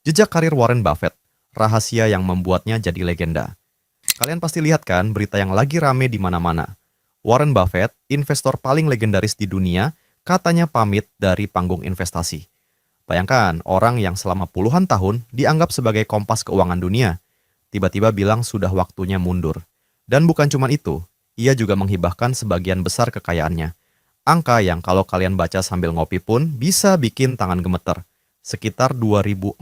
Jejak karir Warren Buffett, rahasia yang membuatnya jadi legenda. Kalian pasti lihat kan berita yang lagi rame di mana-mana. Warren Buffett, investor paling legendaris di dunia, katanya pamit dari panggung investasi. Bayangkan, orang yang selama puluhan tahun dianggap sebagai kompas keuangan dunia, tiba-tiba bilang sudah waktunya mundur. Dan bukan cuma itu, ia juga menghibahkan sebagian besar kekayaannya. Angka yang kalau kalian baca sambil ngopi pun bisa bikin tangan gemeter. Sekitar 2.400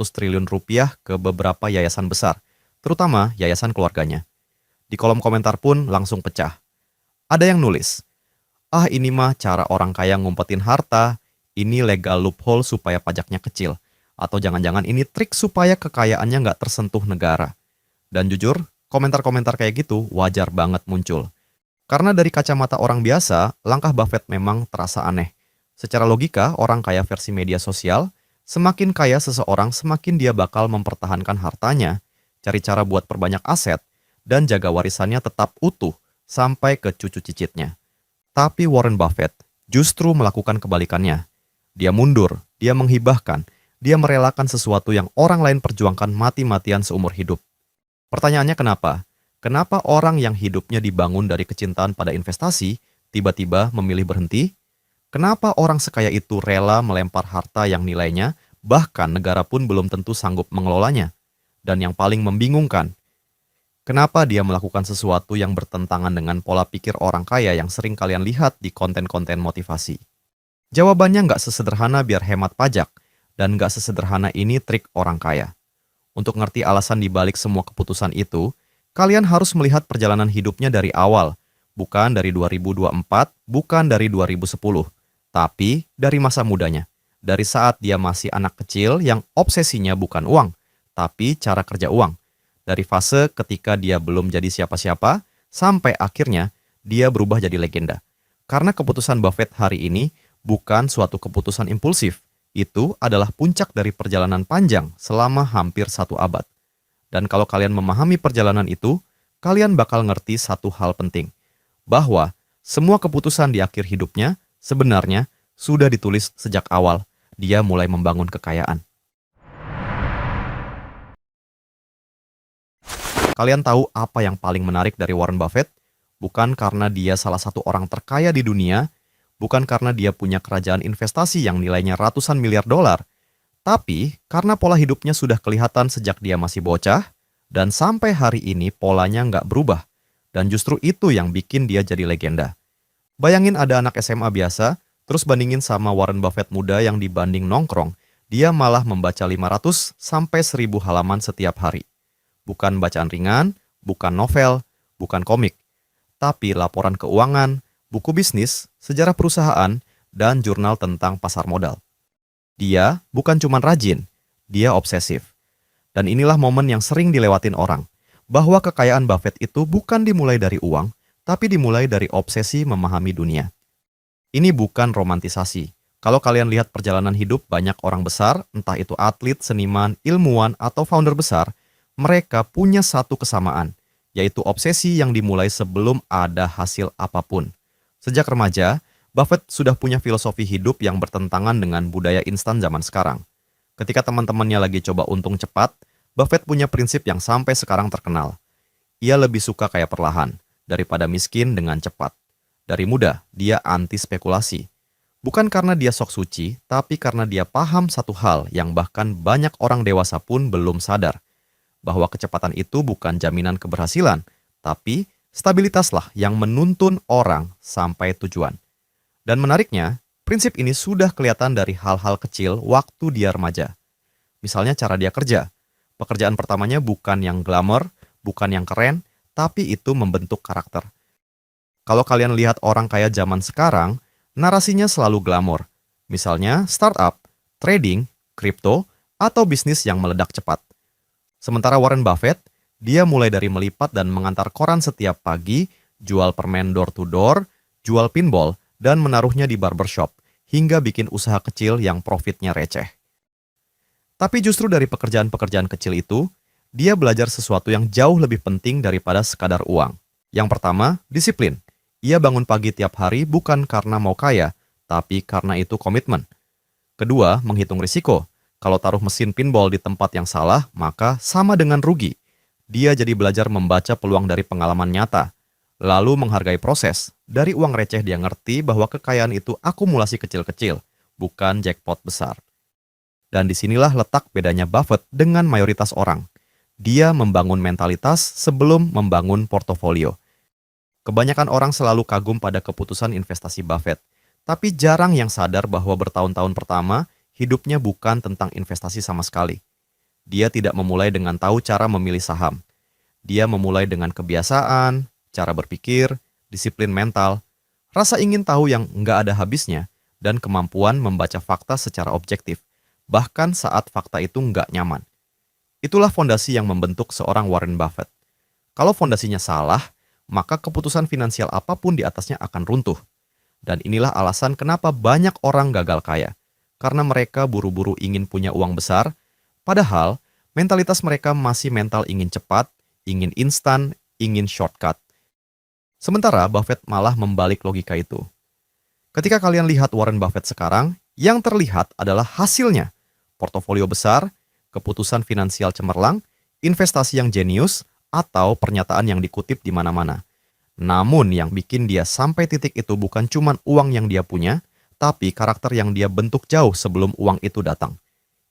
triliun rupiah ke beberapa yayasan besar, terutama yayasan keluarganya. Di kolom komentar pun langsung pecah. Ada yang nulis, "Ah, ini mah cara orang kaya ngumpetin harta, ini legal loophole supaya pajaknya kecil. Atau jangan-jangan ini trik supaya kekayaannya nggak tersentuh negara." Dan jujur, komentar-komentar kayak gitu wajar banget muncul. Karena dari kacamata orang biasa, langkah Buffett memang terasa aneh. Secara logika, orang kaya versi media sosial, semakin kaya seseorang semakin dia bakal mempertahankan hartanya, cari cara buat perbanyak aset, dan jaga warisannya tetap utuh sampai ke cucu cicitnya. Tapi Warren Buffett justru melakukan kebalikannya. Dia mundur, dia menghibahkan, dia merelakan sesuatu yang orang lain perjuangkan mati-matian seumur hidup. Pertanyaannya kenapa? Kenapa orang yang hidupnya dibangun dari kecintaan pada investasi tiba-tiba memilih berhenti? Kenapa orang sekaya itu rela melempar harta yang nilainya bahkan negara pun belum tentu sanggup mengelolanya? Dan yang paling membingungkan, kenapa dia melakukan sesuatu yang bertentangan dengan pola pikir orang kaya yang sering kalian lihat di konten-konten motivasi? Jawabannya nggak sesederhana biar hemat pajak, dan nggak sesederhana ini trik orang kaya. Untuk ngerti alasan dibalik semua keputusan itu, kalian harus melihat perjalanan hidupnya dari awal, bukan dari 2024, bukan dari 2010, tapi dari masa mudanya. Dari saat dia masih anak kecil yang obsesinya bukan uang, tapi cara kerja uang. Dari fase ketika dia belum jadi siapa-siapa, sampai akhirnya dia berubah jadi legenda. Karena keputusan Buffett hari ini bukan suatu keputusan impulsif, itu adalah puncak dari perjalanan panjang selama hampir 1 abad. Dan kalau kalian memahami perjalanan itu, kalian bakal ngerti satu hal penting, bahwa semua keputusan di akhir hidupnya sebenarnya sudah ditulis sejak awal dia mulai membangun kekayaan. Kalian tahu apa yang paling menarik dari Warren Buffett? Bukan karena dia salah satu orang terkaya di dunia, bukan karena dia punya kerajaan investasi yang nilainya ratusan miliar dolar, tapi karena pola hidupnya sudah kelihatan sejak dia masih bocah, dan sampai hari ini polanya nggak berubah. Dan justru itu yang bikin dia jadi legenda. Bayangin ada anak SMA biasa, terus bandingin sama Warren Buffett muda yang dibanding nongkrong, dia malah membaca 500 sampai 1.000 halaman setiap hari. Bukan bacaan ringan, bukan novel, bukan komik, tapi laporan keuangan, buku bisnis, sejarah perusahaan, dan jurnal tentang pasar modal. Dia bukan cuma rajin, dia obsesif. Dan inilah momen yang sering dilewatin orang, bahwa kekayaan Buffett itu bukan dimulai dari uang, tapi dimulai dari obsesi memahami dunia. Ini bukan romantisasi. Kalau kalian lihat perjalanan hidup banyak orang besar, entah itu atlet, seniman, ilmuwan, atau founder besar, mereka punya satu kesamaan, yaitu obsesi yang dimulai sebelum ada hasil apapun. Sejak remaja, Buffett sudah punya filosofi hidup yang bertentangan dengan budaya instan zaman sekarang. Ketika teman-temannya lagi coba untung cepat, Buffett punya prinsip yang sampai sekarang terkenal. Ia lebih suka kaya perlahan, daripada miskin dengan cepat. Dari muda, dia anti spekulasi. Bukan karena dia sok suci, tapi karena dia paham satu hal yang bahkan banyak orang dewasa pun belum sadar. Bahwa kecepatan itu bukan jaminan keberhasilan, tapi stabilitaslah yang menuntun orang sampai tujuan. Dan menariknya, prinsip ini sudah kelihatan dari hal-hal kecil waktu dia remaja. Misalnya cara dia kerja. Pekerjaan pertamanya bukan yang glamor, bukan yang keren, tapi itu membentuk karakter. Kalau kalian lihat orang kaya zaman sekarang, narasinya selalu glamor. Misalnya startup, trading, kripto, atau bisnis yang meledak cepat. Sementara Warren Buffett, dia mulai dari melipat dan mengantar koran setiap pagi, jual permen door to door, jual pinball, dan menaruhnya di barbershop, hingga bikin usaha kecil yang profitnya receh. Tapi justru dari pekerjaan-pekerjaan kecil itu, dia belajar sesuatu yang jauh lebih penting daripada sekadar uang. Yang pertama, disiplin. Ia bangun pagi tiap hari bukan karena mau kaya, tapi karena itu komitmen. Kedua, menghitung risiko. Kalau taruh mesin pinball di tempat yang salah, maka sama dengan rugi. Dia jadi belajar membaca peluang dari pengalaman nyata, lalu menghargai proses. Dari uang receh dia ngerti bahwa kekayaan itu akumulasi kecil-kecil, bukan jackpot besar. Dan disinilah letak bedanya Buffett dengan mayoritas orang. Dia membangun mentalitas sebelum membangun portofolio. Kebanyakan orang selalu kagum pada keputusan investasi Buffett, tapi jarang yang sadar bahwa bertahun-tahun pertama, hidupnya bukan tentang investasi sama sekali. Dia tidak memulai dengan tahu cara memilih saham. Dia memulai dengan kebiasaan, cara berpikir, disiplin mental, rasa ingin tahu yang nggak ada habisnya, dan kemampuan membaca fakta secara objektif, bahkan saat fakta itu nggak nyaman. Itulah fondasi yang membentuk seorang Warren Buffett. Kalau fondasinya salah, maka keputusan finansial apapun di atasnya akan runtuh. Dan inilah alasan kenapa banyak orang gagal kaya. Karena mereka buru-buru ingin punya uang besar, padahal mentalitas mereka masih mental ingin cepat, ingin instan, ingin shortcut. Sementara Buffett malah membalik logika itu. Ketika kalian lihat Warren Buffett sekarang, yang terlihat adalah hasilnya. Portofolio besar, keputusan finansial cemerlang, investasi yang jenius, atau pernyataan yang dikutip di mana-mana. Namun yang bikin dia sampai titik itu bukan cuma uang yang dia punya, tapi karakter yang dia bentuk jauh sebelum uang itu datang.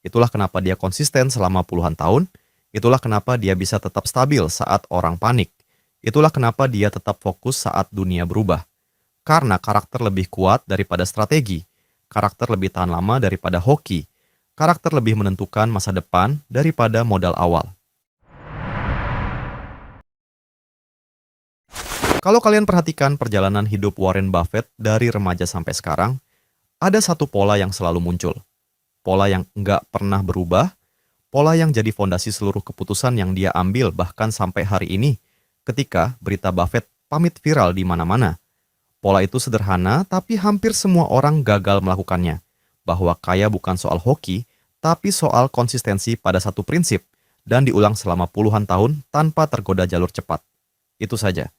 Itulah kenapa dia konsisten selama puluhan tahun, itulah kenapa dia bisa tetap stabil saat orang panik, itulah kenapa dia tetap fokus saat dunia berubah. Karena karakter lebih kuat daripada strategi, karakter lebih tahan lama daripada hoki, karakter lebih menentukan masa depan daripada modal awal. Kalau kalian perhatikan perjalanan hidup Warren Buffett dari remaja sampai sekarang, ada satu pola yang selalu muncul. Pola yang nggak pernah berubah, pola yang jadi fondasi seluruh keputusan yang dia ambil bahkan sampai hari ini, ketika berita Buffett pamit viral di mana-mana. Pola itu sederhana, tapi hampir semua orang gagal melakukannya. Bahwa kaya bukan soal hoki, tapi soal konsistensi pada satu prinsip, dan diulang selama puluhan tahun tanpa tergoda jalur cepat. Itu saja.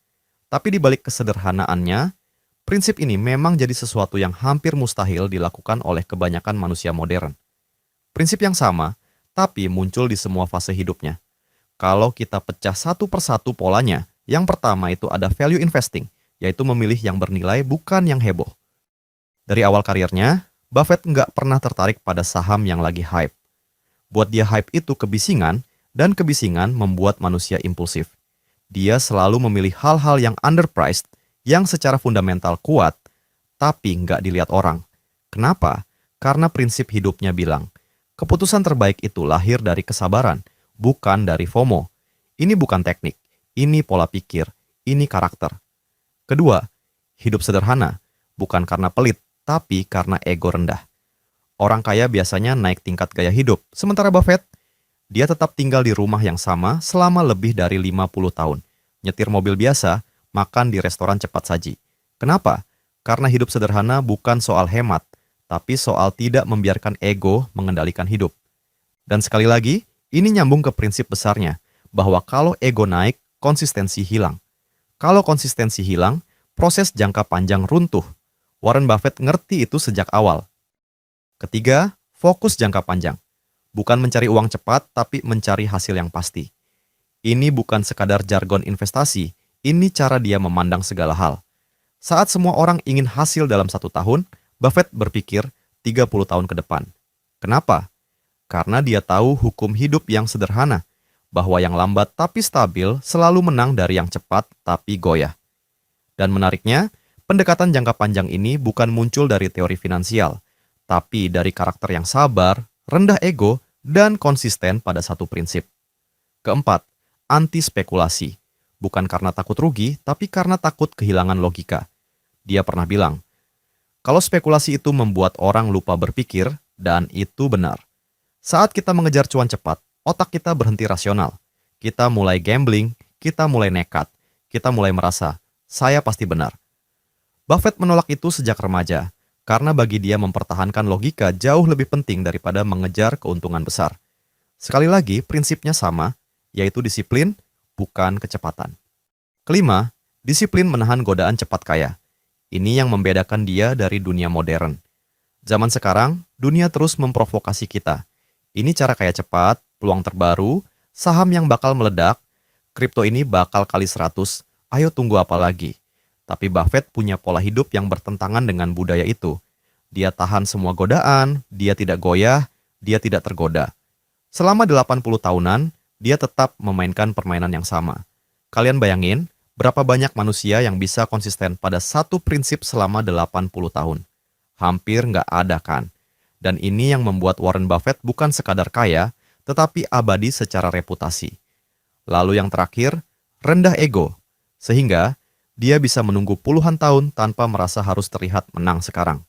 Tapi di balik kesederhanaannya, prinsip ini memang jadi sesuatu yang hampir mustahil dilakukan oleh kebanyakan manusia modern. Prinsip yang sama, tapi muncul di semua fase hidupnya. Kalau kita pecah satu persatu polanya, yang pertama itu ada value investing, yaitu memilih yang bernilai bukan yang heboh. Dari awal karirnya, Buffett nggak pernah tertarik pada saham yang lagi hype. Buat dia hype itu kebisingan, dan kebisingan membuat manusia impulsif. Dia selalu memilih hal-hal yang underpriced, yang secara fundamental kuat, tapi nggak dilihat orang. Kenapa? Karena prinsip hidupnya bilang, keputusan terbaik itu lahir dari kesabaran, bukan dari FOMO. Ini bukan teknik, ini pola pikir, ini karakter. Kedua, hidup sederhana, bukan karena pelit, tapi karena ego rendah. Orang kaya biasanya naik tingkat gaya hidup, sementara Buffett, dia tetap tinggal di rumah yang sama selama lebih dari 50 tahun. Nyetir mobil biasa, makan di restoran cepat saji. Kenapa? Karena hidup sederhana bukan soal hemat, tapi soal tidak membiarkan ego mengendalikan hidup. Dan sekali lagi, ini nyambung ke prinsip besarnya, bahwa kalau ego naik, konsistensi hilang. Kalau konsistensi hilang, proses jangka panjang runtuh. Warren Buffett ngerti itu sejak awal. Ketiga, fokus jangka panjang. Bukan mencari uang cepat, tapi mencari hasil yang pasti. Ini bukan sekadar jargon investasi, ini cara dia memandang segala hal. Saat semua orang ingin hasil dalam 1 tahun, Buffett berpikir 30 tahun ke depan. Kenapa? Karena dia tahu hukum hidup yang sederhana, bahwa yang lambat tapi stabil selalu menang dari yang cepat tapi goyah. Dan menariknya, pendekatan jangka panjang ini bukan muncul dari teori finansial, tapi dari karakter yang sabar, rendah ego, dan konsisten pada satu prinsip. Keempat, anti spekulasi. Bukan karena takut rugi, tapi karena takut kehilangan logika. Dia pernah bilang, kalau spekulasi itu membuat orang lupa berpikir, dan itu benar. Saat kita mengejar cuan cepat, otak kita berhenti rasional. Kita mulai gambling, kita mulai nekat, kita mulai merasa, saya pasti benar. Buffett menolak itu sejak remaja, karena bagi dia mempertahankan logika jauh lebih penting daripada mengejar keuntungan besar. Sekali lagi, prinsipnya sama, yaitu disiplin, bukan kecepatan. Kelima, disiplin menahan godaan cepat kaya. Ini yang membedakan dia dari dunia modern. Zaman sekarang, dunia terus memprovokasi kita. Ini cara kaya cepat, peluang terbaru, saham yang bakal meledak, kripto ini bakal kali 100, ayo tunggu apa lagi? Tapi Buffett punya pola hidup yang bertentangan dengan budaya itu. Dia tahan semua godaan, dia tidak goyah, dia tidak tergoda. Selama 80 tahunan, dia tetap memainkan permainan yang sama. Kalian bayangin, berapa banyak manusia yang bisa konsisten pada satu prinsip selama 80 tahun? Hampir nggak ada kan? Dan ini yang membuat Warren Buffett bukan sekadar kaya, tetapi abadi secara reputasi. Lalu yang terakhir, rendah ego. Sehingga, dia bisa menunggu puluhan tahun tanpa merasa harus terlihat menang sekarang.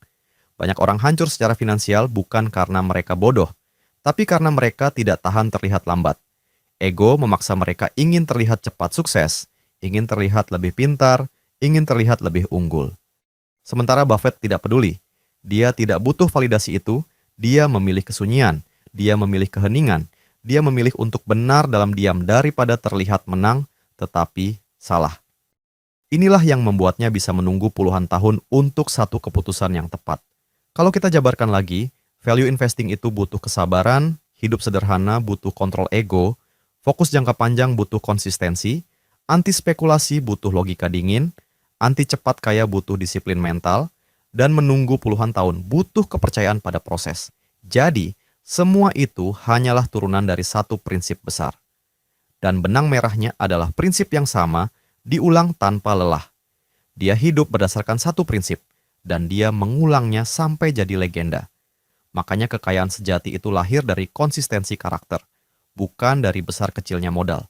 Banyak orang hancur secara finansial bukan karena mereka bodoh, tapi karena mereka tidak tahan terlihat lambat. Ego memaksa mereka ingin terlihat cepat sukses, ingin terlihat lebih pintar, ingin terlihat lebih unggul. Sementara Buffett tidak peduli. Dia tidak butuh validasi itu, dia memilih kesunyian, dia memilih keheningan, dia memilih untuk benar dalam diam daripada terlihat menang, tetapi salah. Inilah yang membuatnya bisa menunggu puluhan tahun untuk satu keputusan yang tepat. Kalau kita jabarkan lagi, value investing itu butuh kesabaran, hidup sederhana butuh kontrol ego, fokus jangka panjang butuh konsistensi, anti spekulasi butuh logika dingin, anti cepat kaya butuh disiplin mental, dan menunggu puluhan tahun butuh kepercayaan pada proses. Jadi, semua itu hanyalah turunan dari satu prinsip besar. Dan benang merahnya adalah prinsip yang sama, diulang tanpa lelah. Dia hidup berdasarkan satu prinsip, dan dia mengulangnya sampai jadi legenda. Makanya kekayaan sejati itu lahir dari konsistensi karakter, bukan dari besar kecilnya modal.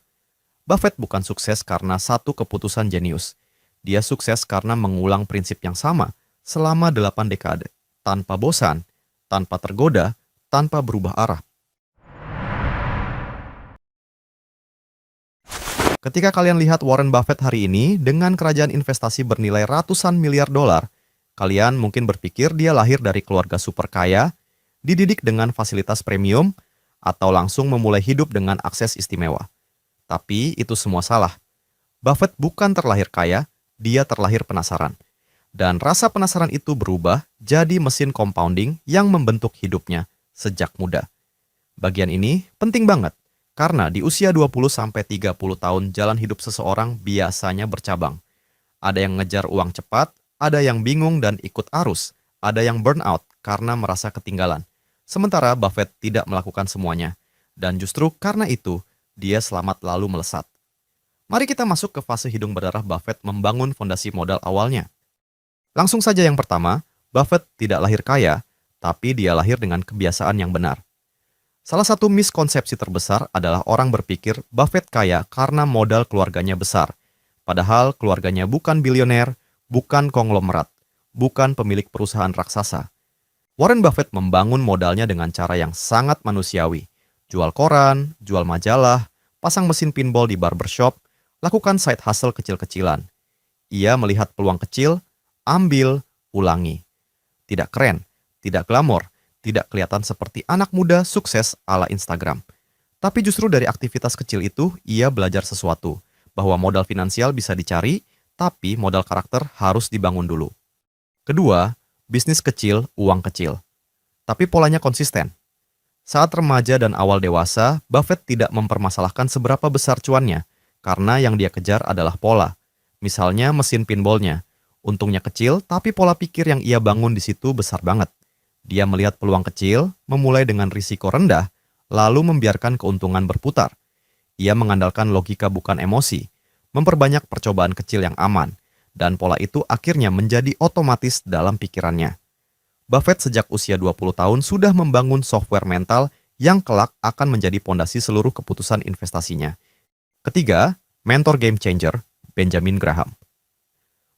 Buffett bukan sukses karena satu keputusan jenius. Dia sukses karena mengulang prinsip yang sama selama 8 dekade, tanpa bosan, tanpa tergoda, tanpa berubah arah. Ketika kalian lihat Warren Buffett hari ini dengan kerajaan investasi bernilai ratusan miliar dolar, kalian mungkin berpikir dia lahir dari keluarga super kaya, dididik dengan fasilitas premium, atau langsung memulai hidup dengan akses istimewa. Tapi itu semua salah. Buffett bukan terlahir kaya, dia terlahir penasaran. Dan rasa penasaran itu berubah jadi mesin compounding yang membentuk hidupnya sejak muda. Bagian ini penting banget. Karena di usia 20-30 tahun jalan hidup seseorang biasanya bercabang. Ada yang ngejar uang cepat, ada yang bingung dan ikut arus, ada yang burnout karena merasa ketinggalan. Sementara Buffett tidak melakukan semuanya. Dan justru karena itu, dia selamat lalu melesat. Mari kita masuk ke fase hidung berdarah Buffett membangun fondasi modal awalnya. Langsung saja yang pertama, Buffett tidak lahir kaya, tapi dia lahir dengan kebiasaan yang benar. Salah satu miskonsepsi terbesar adalah orang berpikir Buffett kaya karena modal keluarganya besar. Padahal keluarganya bukan bilioner, bukan konglomerat, bukan pemilik perusahaan raksasa. Warren Buffett membangun modalnya dengan cara yang sangat manusiawi. Jual koran, jual majalah, pasang mesin pinball di barbershop, lakukan side hustle kecil-kecilan. Ia melihat peluang kecil, ambil, ulangi. Tidak keren, tidak glamor, tidak kelihatan seperti anak muda sukses ala Instagram. Tapi justru dari aktivitas kecil itu, ia belajar sesuatu, bahwa modal finansial bisa dicari, tapi modal karakter harus dibangun dulu. Kedua, bisnis kecil, uang kecil. Tapi polanya konsisten. Saat remaja dan awal dewasa, Buffett tidak mempermasalahkan seberapa besar cuannya, karena yang dia kejar adalah pola. Misalnya mesin pinballnya. Untungnya kecil, tapi pola pikir yang ia bangun di situ besar banget. Dia melihat peluang kecil, memulai dengan risiko rendah, lalu membiarkan keuntungan berputar. Ia mengandalkan logika bukan emosi, memperbanyak percobaan kecil yang aman, dan pola itu akhirnya menjadi otomatis dalam pikirannya. Buffett sejak usia 20 tahun sudah membangun software mental yang kelak akan menjadi pondasi seluruh keputusan investasinya. Ketiga, mentor game changer, Benjamin Graham.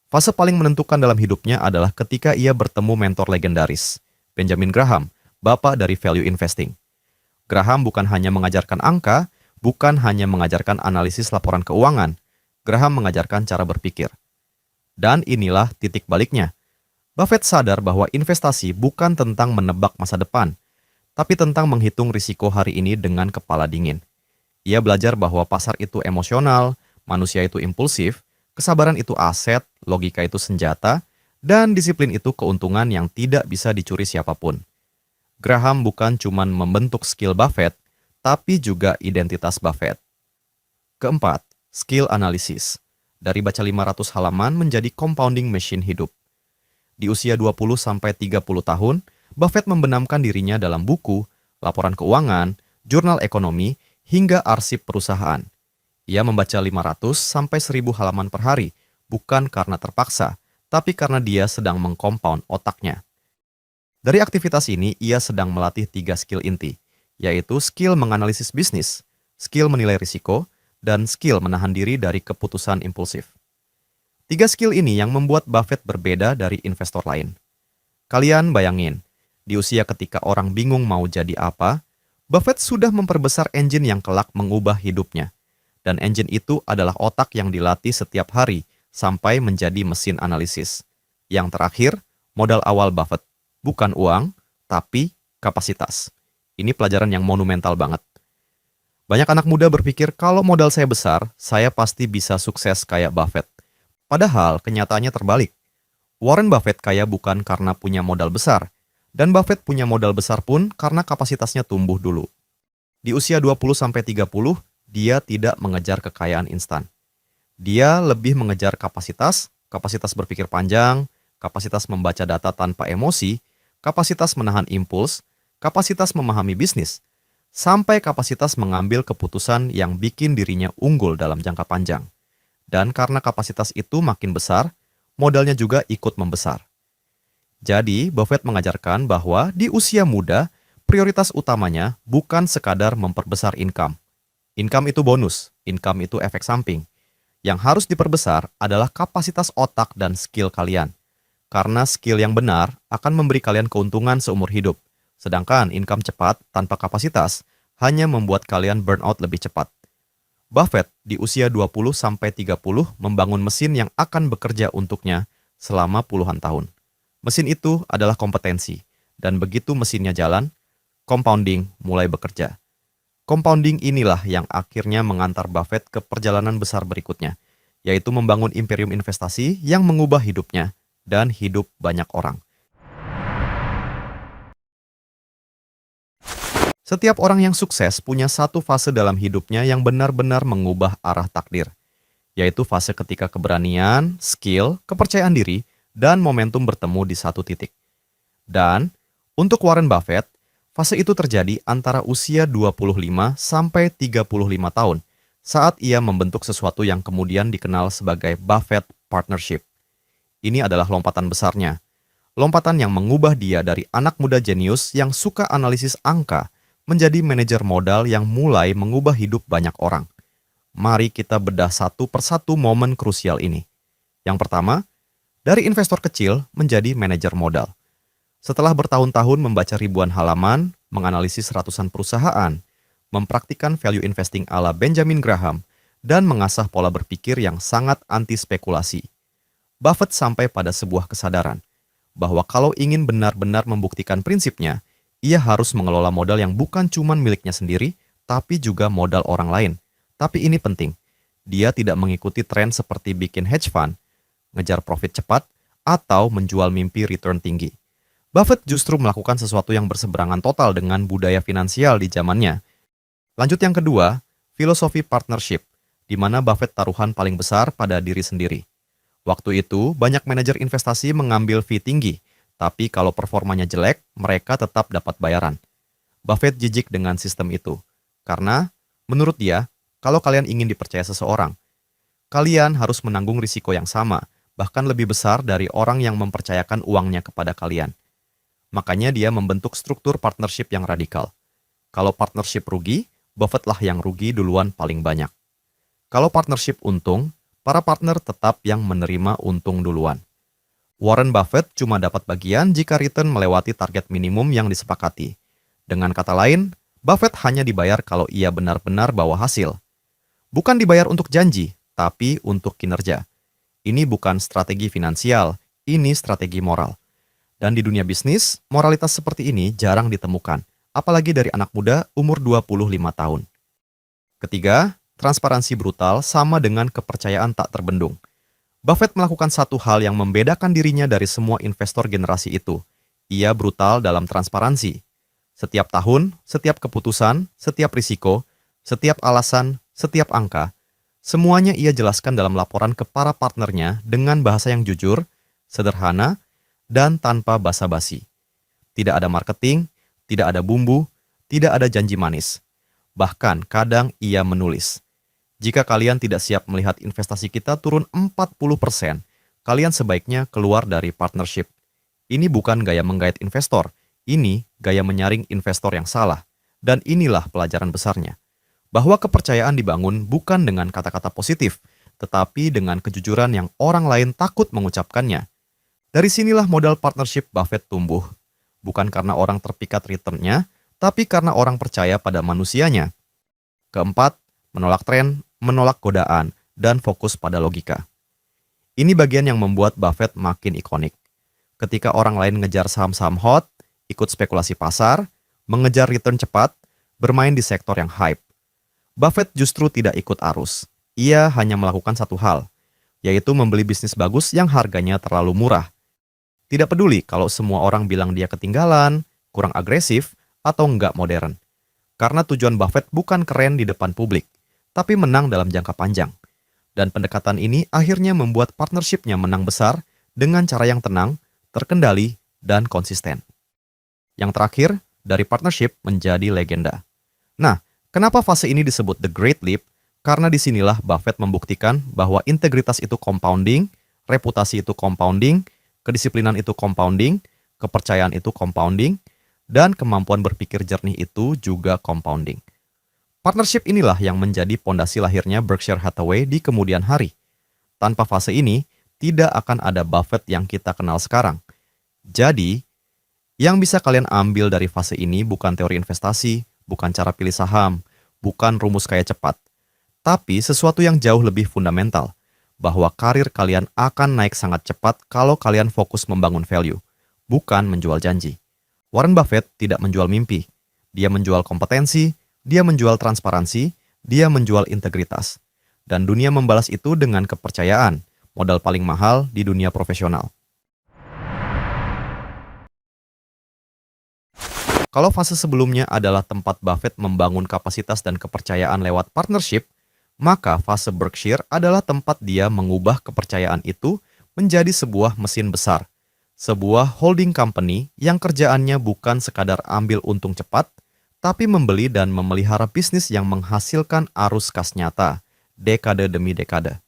Fase paling menentukan dalam hidupnya adalah ketika ia bertemu mentor legendaris, Benjamin Graham, bapak dari value investing. Graham bukan hanya mengajarkan angka, bukan hanya mengajarkan analisis laporan keuangan. Graham mengajarkan cara berpikir. Dan inilah titik baliknya. Buffett sadar bahwa investasi bukan tentang menebak masa depan, tapi tentang menghitung risiko hari ini dengan kepala dingin. Ia belajar bahwa pasar itu emosional, manusia itu impulsif, kesabaran itu aset, logika itu senjata, dan disiplin itu keuntungan yang tidak bisa dicuri siapapun. Graham bukan cuma membentuk skill Buffett, tapi juga identitas Buffett. Keempat, skill analisis. Dari baca 500 halaman menjadi compounding machine hidup. Di usia 20-30 tahun, Buffett membenamkan dirinya dalam buku, laporan keuangan, jurnal ekonomi, hingga arsip perusahaan. Ia membaca 500-1000 halaman per hari, bukan karena terpaksa, tapi karena dia sedang mengcompound otaknya. Dari aktivitas ini, ia sedang melatih 3 skill inti, yaitu skill menganalisis bisnis, skill menilai risiko, dan skill menahan diri dari keputusan impulsif. 3 skill ini yang membuat Buffett berbeda dari investor lain. Kalian bayangin, di usia ketika orang bingung mau jadi apa, Buffett sudah memperbesar engine yang kelak mengubah hidupnya. Dan engine itu adalah otak yang dilatih setiap hari sampai menjadi mesin analisis. Yang terakhir, modal awal Buffett. Bukan uang, tapi kapasitas. Ini pelajaran yang monumental banget. Banyak anak muda berpikir kalau modal saya besar, saya pasti bisa sukses kayak Buffett. Padahal kenyataannya terbalik. Warren Buffett kaya bukan karena punya modal besar, dan Buffett punya modal besar pun karena kapasitasnya tumbuh dulu. Di usia 20-30, dia tidak mengejar kekayaan instan. Dia lebih mengejar kapasitas berpikir panjang, kapasitas membaca data tanpa emosi, kapasitas menahan impuls, kapasitas memahami bisnis, sampai kapasitas mengambil keputusan yang bikin dirinya unggul dalam jangka panjang. Dan karena kapasitas itu makin besar, modalnya juga ikut membesar. Jadi, Buffett mengajarkan bahwa di usia muda, prioritas utamanya bukan sekadar memperbesar income. Income itu bonus, income itu efek samping. Yang harus diperbesar adalah kapasitas otak dan skill kalian. Karena skill yang benar akan memberi kalian keuntungan seumur hidup. Sedangkan income cepat tanpa kapasitas hanya membuat kalian burnout lebih cepat. Buffett di usia 20-30 membangun mesin yang akan bekerja untuknya selama puluhan tahun. Mesin itu adalah kompetensi, dan begitu mesinnya jalan, compounding mulai bekerja. Compounding inilah yang akhirnya mengantar Buffett ke perjalanan besar berikutnya, yaitu membangun imperium investasi yang mengubah hidupnya dan hidup banyak orang. Setiap orang yang sukses punya satu fase dalam hidupnya yang benar-benar mengubah arah takdir, yaitu fase ketika keberanian, skill, kepercayaan diri, dan momentum bertemu di satu titik. Dan, untuk Warren Buffett, fase itu terjadi antara usia 25-35 tahun, saat ia membentuk sesuatu yang kemudian dikenal sebagai Buffett Partnership. Ini adalah lompatan besarnya. Lompatan yang mengubah dia dari anak muda jenius yang suka analisis angka menjadi manajer modal yang mulai mengubah hidup banyak orang. Mari kita bedah satu persatu momen krusial ini. Yang pertama, dari investor kecil menjadi manajer modal. Setelah bertahun-tahun membaca ribuan halaman, menganalisis ratusan perusahaan, mempraktikkan value investing ala Benjamin Graham, dan mengasah pola berpikir yang sangat anti spekulasi, Buffett sampai pada sebuah kesadaran bahwa kalau ingin benar-benar membuktikan prinsipnya, ia harus mengelola modal yang bukan cuma miliknya sendiri, tapi juga modal orang lain. Tapi ini penting, dia tidak mengikuti tren seperti bikin hedge fund, ngejar profit cepat, atau menjual mimpi return tinggi. Buffett justru melakukan sesuatu yang berseberangan total dengan budaya finansial di zamannya. Lanjut yang kedua, filosofi partnership, di mana Buffett taruhan paling besar pada diri sendiri. Waktu itu, banyak manajer investasi mengambil fee tinggi, tapi kalau performanya jelek, mereka tetap dapat bayaran. Buffett jijik dengan sistem itu, karena menurut dia, kalau kalian ingin dipercaya seseorang, kalian harus menanggung risiko yang sama, bahkan lebih besar dari orang yang mempercayakan uangnya kepada kalian. Makanya dia membentuk struktur partnership yang radikal. Kalau partnership rugi, Buffett lah yang rugi duluan paling banyak. Kalau partnership untung, para partner tetap yang menerima untung duluan. Warren Buffett cuma dapat bagian jika return melewati target minimum yang disepakati. Dengan kata lain, Buffett hanya dibayar kalau ia benar-benar bawa hasil. Bukan dibayar untuk janji, tapi untuk kinerja. Ini bukan strategi finansial, ini strategi moral. Dan di dunia bisnis, moralitas seperti ini jarang ditemukan, apalagi dari anak muda umur 25 tahun. Ketiga, transparansi brutal sama dengan kepercayaan tak terbendung. Buffett melakukan satu hal yang membedakan dirinya dari semua investor generasi itu. Ia brutal dalam transparansi. Setiap tahun, setiap keputusan, setiap risiko, setiap alasan, setiap angka, semuanya ia jelaskan dalam laporan ke para partnernya dengan bahasa yang jujur, sederhana, dan tanpa basa-basi. Tidak ada marketing, tidak ada bumbu, tidak ada janji manis. Bahkan kadang ia menulis, "Jika kalian tidak siap melihat investasi kita turun 40%, kalian sebaiknya keluar dari partnership." Ini bukan gaya menggait investor, ini gaya menyaring investor yang salah. Dan inilah pelajaran besarnya, bahwa kepercayaan dibangun bukan dengan kata-kata positif, tetapi dengan kejujuran yang orang lain takut mengucapkannya. Dari sinilah modal partnership Buffett tumbuh. Bukan karena orang terpikat returnnya, tapi karena orang percaya pada manusianya. Keempat, menolak tren, menolak godaan, dan fokus pada logika. Ini bagian yang membuat Buffett makin ikonik. Ketika orang lain ngejar saham-saham hot, ikut spekulasi pasar, mengejar return cepat, bermain di sektor yang hype, Buffett justru tidak ikut arus. Ia hanya melakukan satu hal, yaitu membeli bisnis bagus yang harganya terlalu murah. Tidak peduli kalau semua orang bilang dia ketinggalan, kurang agresif, atau nggak modern. Karena tujuan Buffett bukan keren di depan publik, tapi menang dalam jangka panjang. Dan pendekatan ini akhirnya membuat partnership-nya menang besar dengan cara yang tenang, terkendali, dan konsisten. Yang terakhir, dari partnership menjadi legenda. Nah, kenapa fase ini disebut The Great Leap? Karena disinilah Buffett membuktikan bahwa integritas itu compounding, reputasi itu compounding, kedisiplinan itu compounding, kepercayaan itu compounding, dan kemampuan berpikir jernih itu juga compounding. Partnership inilah yang menjadi pondasi lahirnya Berkshire Hathaway di kemudian hari. Tanpa fase ini, tidak akan ada Buffett yang kita kenal sekarang. Jadi, yang bisa kalian ambil dari fase ini bukan teori investasi, bukan cara pilih saham, bukan rumus kaya cepat, tapi sesuatu yang jauh lebih fundamental, bahwa karir kalian akan naik sangat cepat kalau kalian fokus membangun value, bukan menjual janji. Warren Buffett tidak menjual mimpi. Dia menjual kompetensi, dia menjual transparansi, dia menjual integritas. Dan dunia membalas itu dengan kepercayaan, modal paling mahal di dunia profesional. Kalau fase sebelumnya adalah tempat Buffett membangun kapasitas dan kepercayaan lewat partnership, maka fase Berkshire adalah tempat dia mengubah kepercayaan itu menjadi sebuah mesin besar. Sebuah holding company yang kerjaannya bukan sekadar ambil untung cepat, tapi membeli dan memelihara bisnis yang menghasilkan arus kas nyata, dekade demi dekade.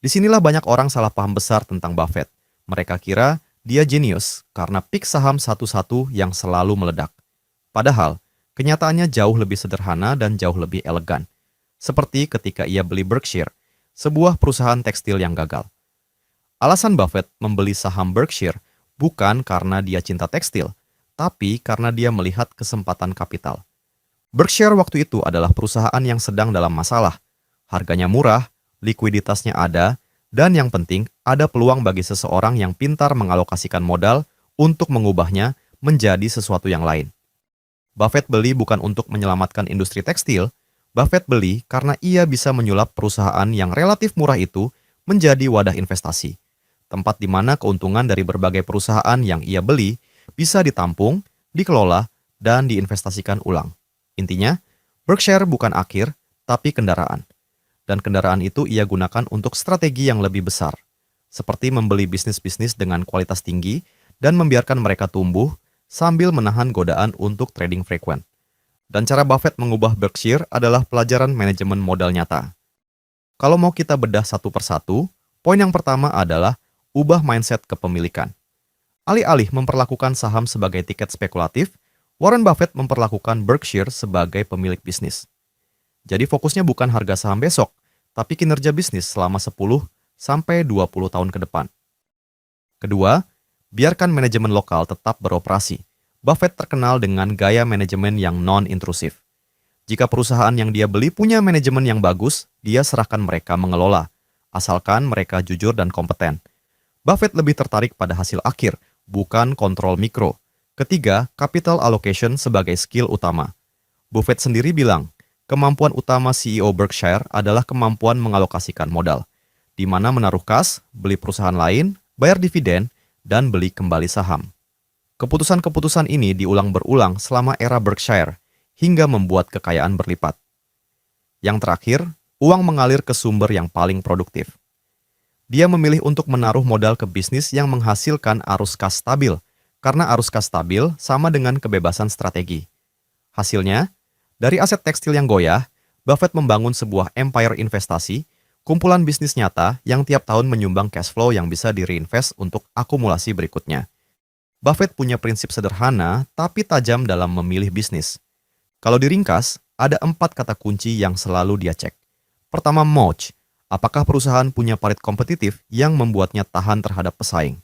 Disinilah banyak orang salah paham besar tentang Buffett. Mereka kira dia jenius karena pick saham satu-satu yang selalu meledak. Padahal, kenyataannya jauh lebih sederhana dan jauh lebih elegan. Seperti ketika ia beli Berkshire, sebuah perusahaan tekstil yang gagal. Alasan Buffett membeli saham Berkshire bukan karena dia cinta tekstil, tapi karena dia melihat kesempatan kapital. Berkshire waktu itu adalah perusahaan yang sedang dalam masalah. Harganya murah, likuiditasnya ada, dan yang penting ada peluang bagi seseorang yang pintar mengalokasikan modal untuk mengubahnya menjadi sesuatu yang lain. Buffett beli bukan untuk menyelamatkan industri tekstil, Buffett beli karena ia bisa menyulap perusahaan yang relatif murah itu menjadi wadah investasi. Tempat di mana keuntungan dari berbagai perusahaan yang ia beli bisa ditampung, dikelola, dan diinvestasikan ulang. Intinya, Berkshire bukan akhir, tapi kendaraan. Dan kendaraan itu ia gunakan untuk strategi yang lebih besar, seperti membeli bisnis-bisnis dengan kualitas tinggi dan membiarkan mereka tumbuh sambil menahan godaan untuk trading frekuen. Dan cara Buffett mengubah Berkshire adalah pelajaran manajemen modal nyata. Kalau mau kita bedah satu persatu, poin yang pertama adalah ubah mindset kepemilikan. Alih-alih memperlakukan saham sebagai tiket spekulatif, Warren Buffett memperlakukan Berkshire sebagai pemilik bisnis. Jadi fokusnya bukan harga saham besok, tapi kinerja bisnis selama 10 sampai 20 tahun ke depan. Kedua, biarkan manajemen lokal tetap beroperasi. Buffett terkenal dengan gaya manajemen yang non-intrusif. Jika perusahaan yang dia beli punya manajemen yang bagus, dia serahkan mereka mengelola, asalkan mereka jujur dan kompeten. Buffett lebih tertarik pada hasil akhir, bukan kontrol mikro. Ketiga, capital allocation sebagai skill utama. Buffett sendiri bilang, kemampuan utama CEO Berkshire adalah kemampuan mengalokasikan modal, di mana menaruh kas, beli perusahaan lain, bayar dividen, dan beli kembali saham. Keputusan-keputusan ini diulang berulang selama era Berkshire, hingga membuat kekayaan berlipat. Yang terakhir, uang mengalir ke sumber yang paling produktif. Dia memilih untuk menaruh modal ke bisnis yang menghasilkan arus kas stabil, karena arus kas stabil sama dengan kebebasan strategi. Hasilnya, dari aset tekstil yang goyah, Buffett membangun sebuah empire investasi, kumpulan bisnis nyata yang tiap tahun menyumbang cash flow yang bisa di-reinvest untuk akumulasi berikutnya. Buffett punya prinsip sederhana tapi tajam dalam memilih bisnis. Kalau diringkas, ada 4 kata kunci yang selalu dia cek. Pertama, moat. Apakah perusahaan punya parit kompetitif yang membuatnya tahan terhadap pesaing?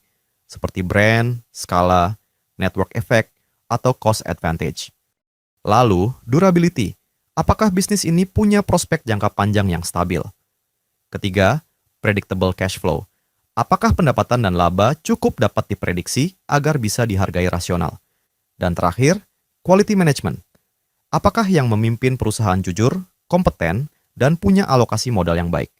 Seperti brand, skala, network effect, atau cost advantage. Lalu, durability. Apakah bisnis ini punya prospek jangka panjang yang stabil? Ketiga, predictable cash flow. Apakah pendapatan dan laba cukup dapat diprediksi agar bisa dihargai rasional? Dan terakhir, quality management. Apakah yang memimpin perusahaan jujur, kompeten, dan punya alokasi modal yang baik?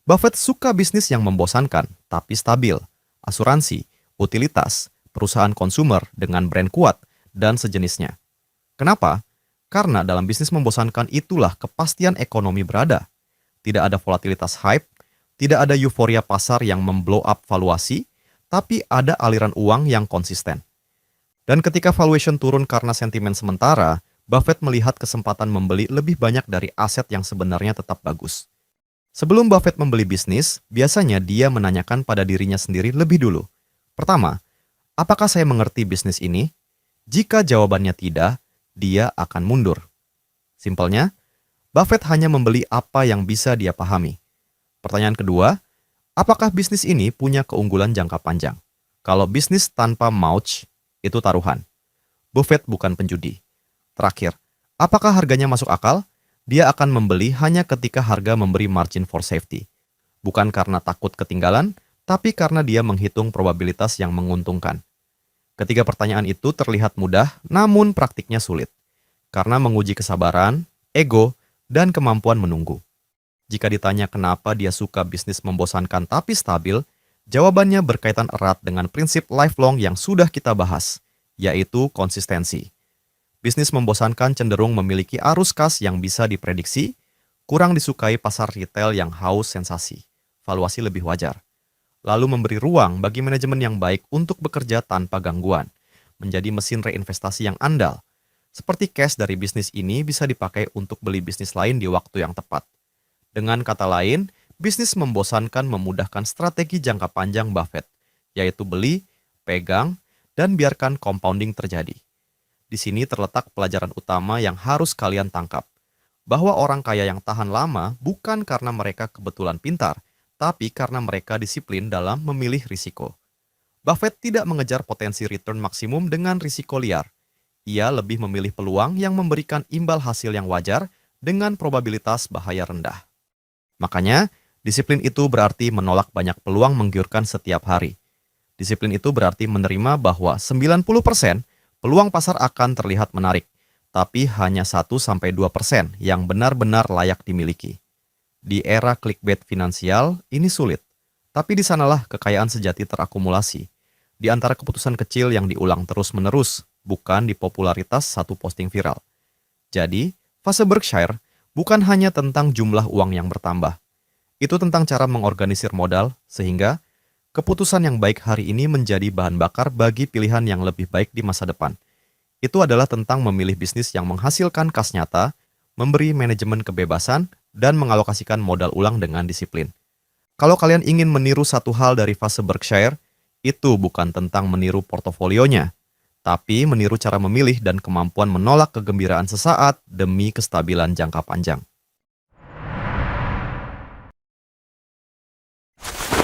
Buffett suka bisnis yang membosankan tapi stabil, asuransi, utilitas, perusahaan konsumer dengan brand kuat, dan sejenisnya. Kenapa? Karena dalam bisnis membosankan itulah kepastian ekonomi berada. Tidak ada volatilitas hype, tidak ada euforia pasar yang memblow up valuasi, tapi ada aliran uang yang konsisten. Dan ketika valuation turun karena sentimen sementara, Buffett melihat kesempatan membeli lebih banyak dari aset yang sebenarnya tetap bagus. Sebelum Buffett membeli bisnis, biasanya dia menanyakan pada dirinya sendiri lebih dulu. Pertama, apakah saya mengerti bisnis ini? Jika jawabannya tidak, dia akan mundur. Simpelnya, Buffett hanya membeli apa yang bisa dia pahami. Pertanyaan kedua, apakah bisnis ini punya keunggulan jangka panjang? Kalau bisnis tanpa moat, itu taruhan. Buffett bukan penjudi. Terakhir, apakah harganya masuk akal? Dia akan membeli hanya ketika harga memberi margin for safety. Bukan karena takut ketinggalan, tapi karena dia menghitung probabilitas yang menguntungkan. Ketiga pertanyaan itu terlihat mudah, namun praktiknya sulit. Karena menguji kesabaran, ego, dan kemampuan menunggu. Jika ditanya kenapa dia suka bisnis membosankan tapi stabil, jawabannya berkaitan erat dengan prinsip lifelong yang sudah kita bahas, yaitu konsistensi. Bisnis membosankan cenderung memiliki arus kas yang bisa diprediksi, kurang disukai pasar retail yang haus sensasi, valuasi lebih wajar. Lalu memberi ruang bagi manajemen yang baik untuk bekerja tanpa gangguan, menjadi mesin reinvestasi yang andal. Seperti cash dari bisnis ini bisa dipakai untuk beli bisnis lain di waktu yang tepat. Dengan kata lain, bisnis membosankan memudahkan strategi jangka panjang Buffett, yaitu beli, pegang, dan biarkan compounding terjadi. Di sini terletak pelajaran utama yang harus kalian tangkap, bahwa orang kaya yang tahan lama bukan karena mereka kebetulan pintar, tapi karena mereka disiplin dalam memilih risiko. Buffett tidak mengejar potensi return maksimum dengan risiko liar. Ia lebih memilih peluang yang memberikan imbal hasil yang wajar dengan probabilitas bahaya rendah. Makanya, disiplin itu berarti menolak banyak peluang menggiurkan setiap hari. Disiplin itu berarti menerima bahwa 90% peluang pasar akan terlihat menarik, tapi hanya 1-2% yang benar-benar layak dimiliki. Di era clickbait finansial, ini sulit. Tapi di sanalah kekayaan sejati terakumulasi. Di antara keputusan kecil yang diulang terus-menerus, bukan di popularitas satu posting viral. Jadi, fase Berkshire bukan hanya tentang jumlah uang yang bertambah. Itu tentang cara mengorganisir modal, sehingga keputusan yang baik hari ini menjadi bahan bakar bagi pilihan yang lebih baik di masa depan. Itu adalah tentang memilih bisnis yang menghasilkan kas nyata, memberi manajemen kebebasan, dan mengalokasikan modal ulang dengan disiplin. Kalau kalian ingin meniru satu hal dari fase Berkshire, itu bukan tentang meniru portofolionya, tapi meniru cara memilih dan kemampuan menolak kegembiraan sesaat demi kestabilan jangka panjang.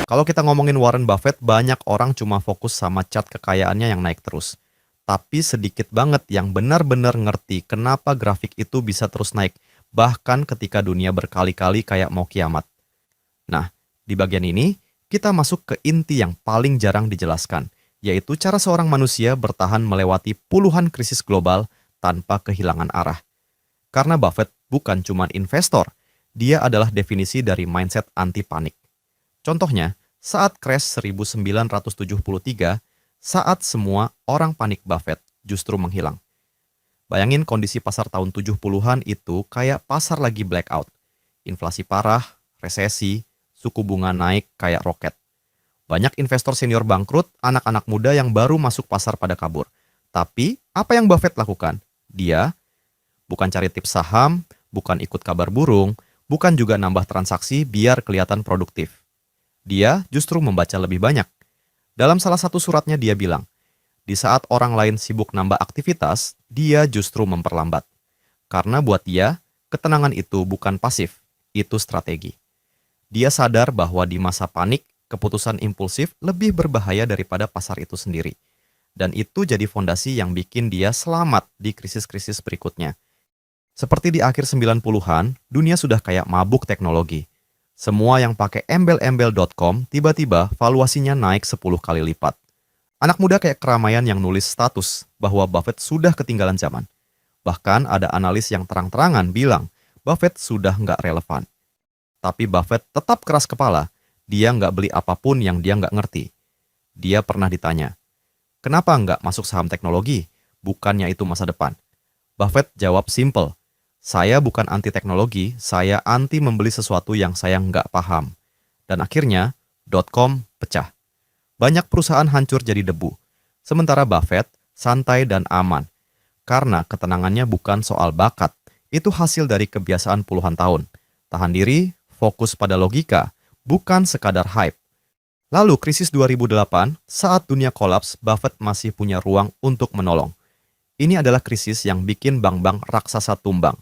Kalau kita ngomongin Warren Buffett, banyak orang cuma fokus sama chart kekayaannya yang naik terus. Tapi sedikit banget yang benar-benar ngerti kenapa grafik itu bisa terus naik, bahkan ketika dunia berkali-kali kayak mau kiamat. Nah, di bagian ini, kita masuk ke inti yang paling jarang dijelaskan, yaitu cara seorang manusia bertahan melewati puluhan krisis global tanpa kehilangan arah. Karena Buffett bukan cuma investor, dia adalah definisi dari mindset anti panik. Contohnya, saat crash 1973, saat semua orang panik Buffett justru menghilang. Bayangin kondisi pasar tahun 70-an itu kayak pasar lagi blackout. Inflasi parah, resesi, suku bunga naik kayak roket. Banyak investor senior bangkrut, anak-anak muda yang baru masuk pasar pada kabur. Tapi, apa yang Buffett lakukan? Dia bukan cari tips saham, bukan ikut kabar burung, bukan juga nambah transaksi biar kelihatan produktif. Dia justru membaca lebih banyak. Dalam salah satu suratnya dia bilang, di saat orang lain sibuk nambah aktivitas, dia justru memperlambat. Karena buat dia, ketenangan itu bukan pasif, itu strategi. Dia sadar bahwa di masa panik, keputusan impulsif lebih berbahaya daripada pasar itu sendiri. Dan itu jadi fondasi yang bikin dia selamat di krisis-krisis berikutnya. Seperti di akhir 90-an, dunia sudah kayak mabuk teknologi. Semua yang pakai embel-embel.com tiba-tiba valuasinya naik 10 kali lipat. Anak muda kayak keramaian yang nulis status bahwa Buffett sudah ketinggalan zaman. Bahkan ada analis yang terang-terangan bilang Buffett sudah nggak relevan. Tapi Buffett tetap keras kepala. Dia nggak beli apapun yang dia nggak ngerti. Dia pernah ditanya, kenapa nggak masuk saham teknologi? Bukannya itu masa depan. Buffett jawab simple, saya bukan anti teknologi, saya anti membeli sesuatu yang saya nggak paham. Dan akhirnya, .com pecah. Banyak perusahaan hancur jadi debu. Sementara Buffett santai dan aman. Karena ketenangannya bukan soal bakat, itu hasil dari kebiasaan puluhan tahun. Tahan diri, fokus pada logika, bukan sekadar hype. Lalu krisis 2008, saat dunia kolaps, Buffett masih punya ruang untuk menolong. Ini adalah krisis yang bikin bank-bank raksasa tumbang.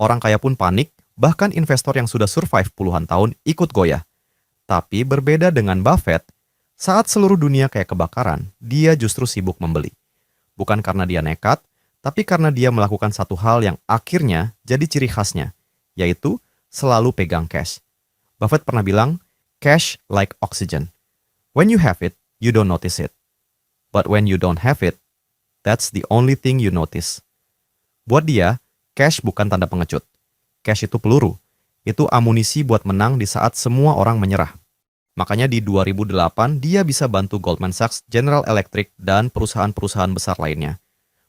Orang kaya pun panik, bahkan investor yang sudah survive puluhan tahun ikut goyah. Tapi berbeda dengan Buffett, saat seluruh dunia kayak kebakaran, dia justru sibuk membeli. Bukan karena dia nekat, tapi karena dia melakukan satu hal yang akhirnya jadi ciri khasnya, yaitu selalu pegang cash. Buffett pernah bilang, cash like oxygen. When you have it, you don't notice it. But when you don't have it, that's the only thing you notice. Buat dia, cash bukan tanda pengecut. Cash itu peluru. Itu amunisi buat menang di saat semua orang menyerah. Makanya di 2008, dia bisa bantu Goldman Sachs, General Electric, dan perusahaan-perusahaan besar lainnya.